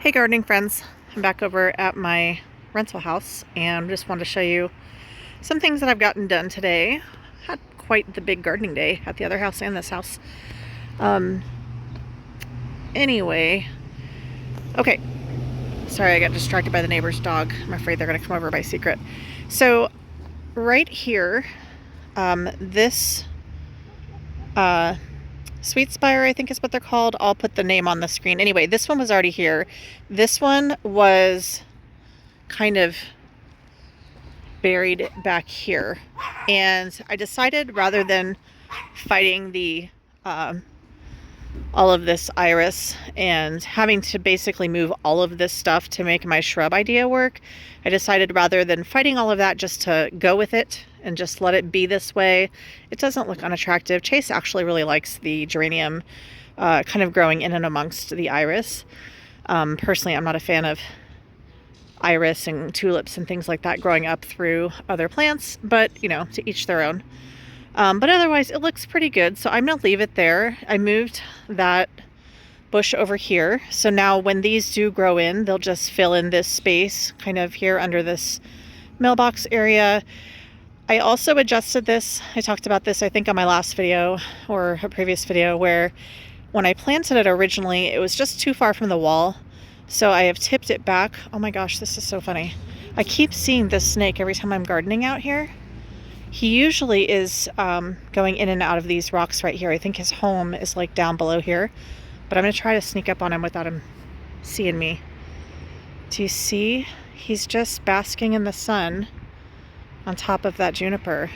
Hey gardening friends, I'm back over at my rental house and just wanted to show you some things that I've gotten done today. Had quite the big gardening day at the other house and this house. Anyway, okay, sorry I got distracted by the neighbor's dog. I'm afraid they're gonna come over by secret. So right here, this Sweet Spire, I think is what they're called. I'll put the name on the screen. Anyway, this one was already here. This one was kind of buried back here. And I decided rather than fighting the all of this iris and having to basically move all of this stuff to make my shrub idea work, I decided rather than fighting all of that just to go with it and just let it be this way. It doesn't look unattractive. Chase actually really likes the geranium kind of growing in and amongst the iris. Personally, I'm not a fan of iris and tulips and things like that growing up through other plants, but you know, to each their own. But otherwise it looks pretty good, so I'm gonna leave it there. I moved that bush over here, so now when these do grow in, they'll just fill in this space kind of here under this mailbox area. I also adjusted this. I talked about this I think on my last video or a previous video, where when I planted it originally it was just too far from the wall, so I have tipped it back. Oh my gosh, this is so funny. I keep seeing this snake every time I'm gardening out here. He usually is going in and out of these rocks right here. I think his home is like down below here, but I'm gonna try to sneak up on him without him seeing me. Do you see? He's just basking in the sun on top of that juniper.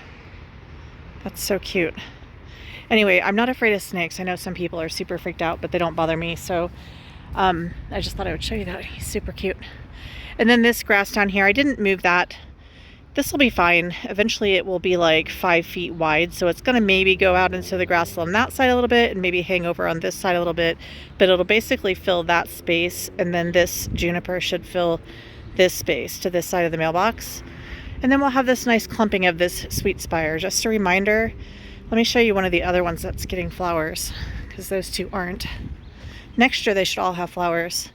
That's so cute. Anyway, I'm not afraid of snakes. I know some people are super freaked out, but they don't bother me. So I just thought I would show you that. He's super cute. And then this grass down here, I didn't move that. This will be fine. Eventually it will be like 5 feet wide, so it's gonna maybe go out into the grass on that side a little bit and maybe hang over on this side a little bit, but it'll basically fill that space, and then this juniper should fill this space to this side of the mailbox. And then we'll have this nice clumping of this Sweet Spire. Just a reminder, let me show you one of the other ones that's getting flowers, because those two aren't. Next year they should all have flowers.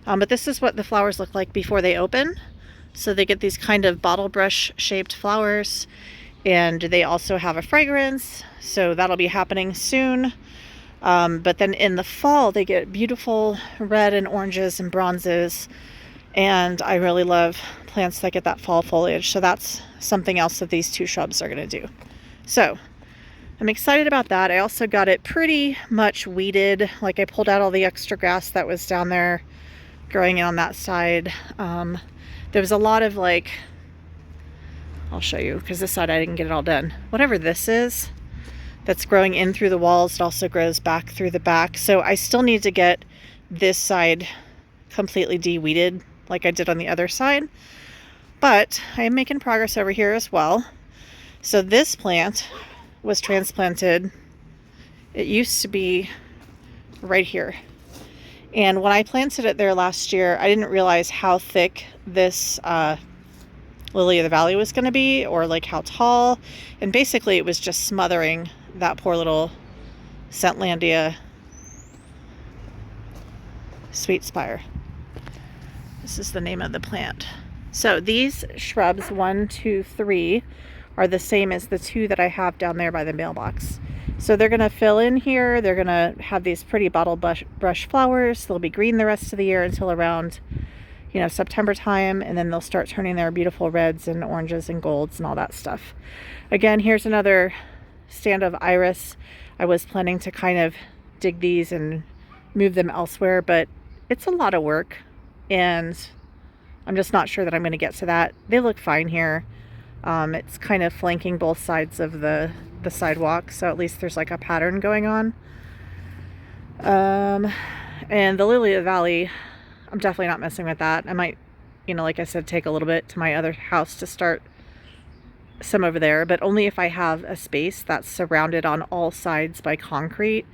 But this is what the flowers look like before they open. So they get these kind of bottle brush shaped flowers, and they also have a fragrance, so that'll be happening soon. But then in the fall they get beautiful red and oranges and bronzes, and I really love plants that get that fall foliage, so that's something else that these two shrubs are going to do. So I'm excited about that. I also got it pretty much weeded. Like I pulled out all the extra grass that was down there growing in on that side. There was a lot of like, I'll show you because this side I didn't get it all done. Whatever this is that's growing in through the walls, it also grows back through the back. So I still need to get this side completely de-weeded like I did on the other side. But I am making progress over here as well. So this plant was transplanted. It used to be right here. And when I planted it there last year, I didn't realize how thick this lily of the valley was going to be, or like how tall. And basically it was just smothering that poor little Scentlandia Sweet Spire. This is the name of the plant. So these shrubs, 1, 2, 3, are the same as the two that I have down there by the mailbox. So they're going to fill in here. They're going to have these pretty bottle brush flowers. They'll be green the rest of the year until around, you know, September time, and then they'll start turning their beautiful reds and oranges and golds and all that stuff. Again, here's another stand of iris. I was planning to kind of dig these and move them elsewhere, but it's a lot of work, and I'm just not sure that I'm going to get to that. They look fine here. It's kind of flanking both sides of the sidewalk, so at least there's like a pattern going on. And the lily of the valley, I'm definitely not messing with that. I might, you know, like I said, take a little bit to my other house to start some over there, but only if I have a space that's surrounded on all sides by concrete,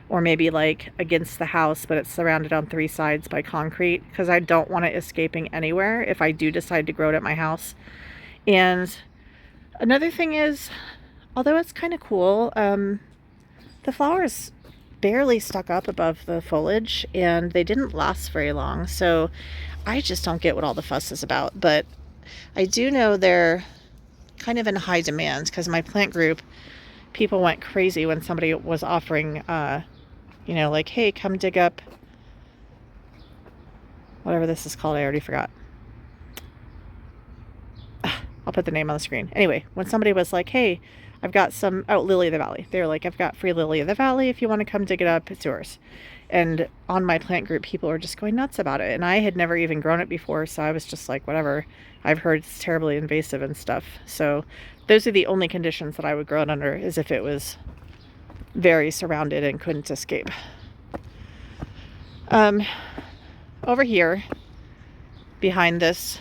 or maybe like against the house, but it's surrounded on 3 sides by concrete, because I don't want it escaping anywhere if I do decide to grow it at my house. And another thing is, although it's kind of cool, the flowers barely stuck up above the foliage, and they didn't last very long. So I just don't get what all the fuss is about. But I do know they're kind of in high demand, because my plant group, people went crazy when somebody was offering, you know, like, hey, come dig up whatever this is called. I already forgot. I'll put the name on the screen. Anyway, when somebody was like, hey, I've got some, oh, lily of the valley. They were like, I've got free lily of the valley. If you want to come dig it up, it's yours. And on my plant group, people were just going nuts about it. And I had never even grown it before, so I was just like, whatever. I've heard it's terribly invasive and stuff. So those are the only conditions that I would grow it under, is if it was very surrounded and couldn't escape. Over here, behind this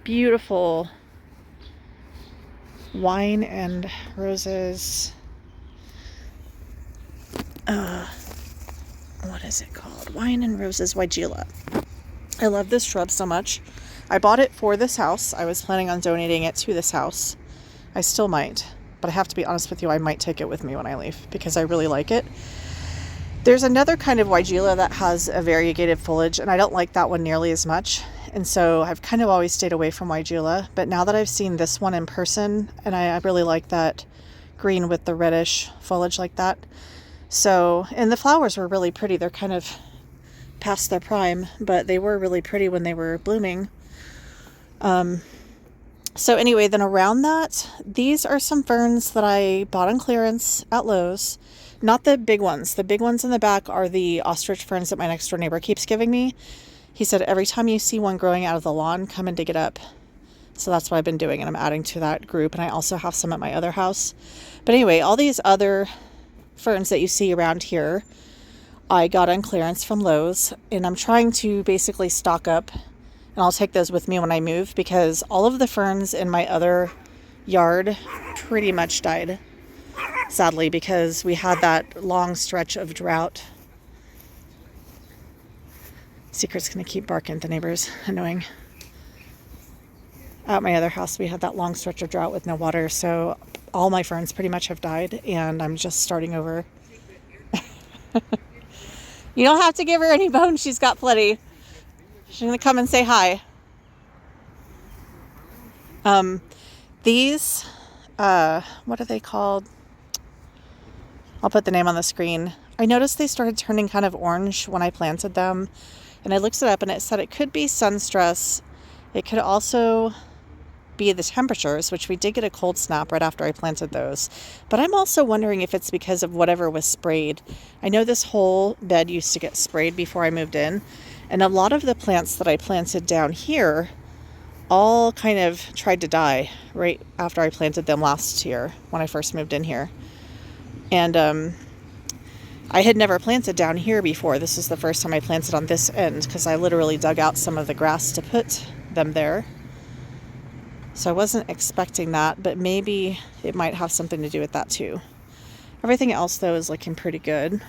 beautiful wine and roses, what is it called? Wine and Roses Weigela. I love this shrub so much. I bought it for this house. I was planning on donating it to this house. I still might, but I have to be honest with you, I might take it with me when I leave, because I really like it. There's another kind of Weigela that has a variegated foliage, and I don't like that one nearly as much. And so I've kind of always stayed away from Weigela. But now that I've seen this one in person, and I really like that green with the reddish foliage like that. So, and the flowers were really pretty. They're kind of past their prime, but they were really pretty when they were blooming. So anyway, then around that, these are some ferns that I bought on clearance at Lowe's. Not the big ones. The big ones in the back are the ostrich ferns that my next door neighbor keeps giving me. He said, every time you see one growing out of the lawn, come and dig it up. So that's what I've been doing, and I'm adding to that group. And I also have some at my other house. But anyway, all these other ferns that you see around here, I got on clearance from Lowe's, and I'm trying to basically stock up, and I'll take those with me when I move, because all of the ferns in my other yard pretty much died, sadly, because we had that long stretch of drought. Secret's gonna keep barking at the neighbors. Annoying. At my other house, we had that long stretch of drought with no water, so all my ferns pretty much have died, and I'm just starting over. You don't have to give her any bones. She's got plenty. She's gonna come and say hi. These, what are they called? I'll put the name on the screen. I noticed they started turning kind of orange when I planted them, and I looked it up, and it said it could be sun stress. It could also be the temperatures, which we did get a cold snap right after I planted those. But I'm also wondering if it's because of whatever was sprayed. I know this whole bed used to get sprayed before I moved in, and a lot of the plants that I planted down here all kind of tried to die right after I planted them last year when I first moved in here. And I had never planted down here before. This is the first time I planted on this end, because I literally dug out some of the grass to put them there. So I wasn't expecting that, but maybe it might have something to do with that too. Everything else, though, is looking pretty good.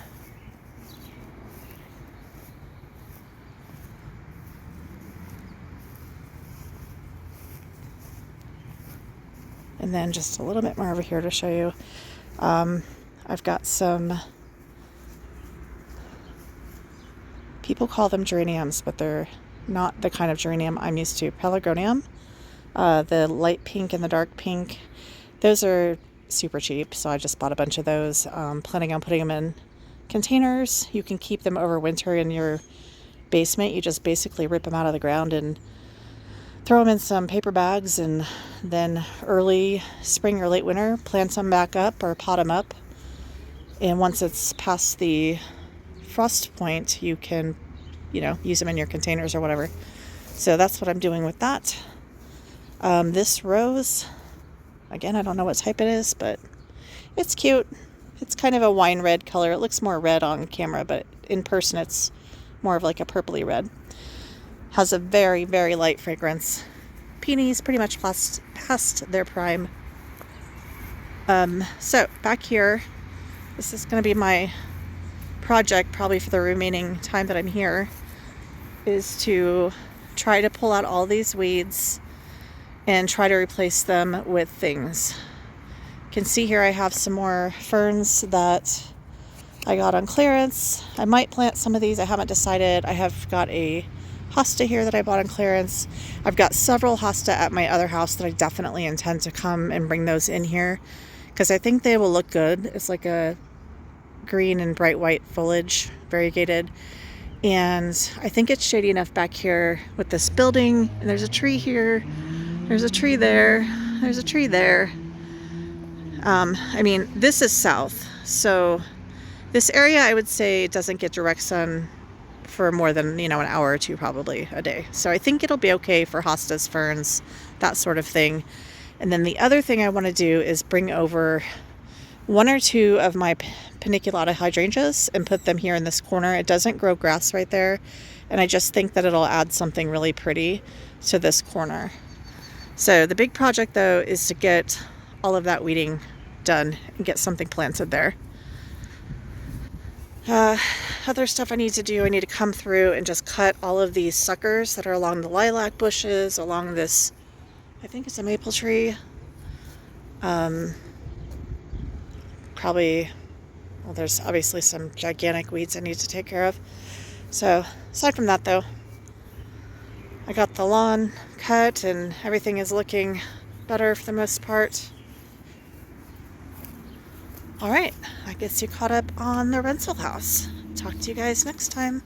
And then just a little bit more over here to show you. I've got some, people call them geraniums, but they're not the kind of geranium I'm used to. Pelargonium. The light pink and the dark pink, those are super cheap, so I just bought a bunch of those. Planning on putting them in containers. You can keep them over winter in your basement. You just basically rip them out of the ground and throw them in some paper bags, and then early spring or late winter, plant them back up or pot them up. And once it's past the frost point, you can, use them in your containers or whatever. So that's what I'm doing with that. This rose, again, I don't know what type it is, but it's cute. It's kind of a wine red color. It looks more red on camera, but in person it's more of like a purpley red. Has a very, very light fragrance. Peonies pretty much past their prime. So back here, this is going to be my project probably for the remaining time that I'm here, is to try to pull out all these weeds and try to replace them with things. You can see here I have some more ferns that I got on clearance. I might plant some of these. I haven't decided. I have got a hosta here that I bought on clearance. I've got several hosta at my other house that I definitely intend to come and bring those in here because I think they will look good. It's like a green and bright white foliage, variegated. And I think it's shady enough back here with this building. And there's a tree here. There's a tree there. There's a tree there. I mean, this is south. So this area, I would say, doesn't get direct sun for more than, an hour or two probably a day. So I think it'll be okay for hostas, ferns, that sort of thing. And then the other thing I want to do is bring over one or two of my paniculata hydrangeas and put them here in this corner. It doesn't grow grass right there, and I just think that it'll add something really pretty to this corner. So the big project though is to get all of that weeding done and get something planted there. Other stuff I need to do, I need to come through and just cut all of these suckers that are along the lilac bushes, along this, I think it's a maple tree. Probably, well, there's obviously some gigantic weeds I need to take care of. So aside from that though, I got the lawn cut and everything is looking better for the most part. All right, that gets you caught up on the rental house. Talk to you guys next time.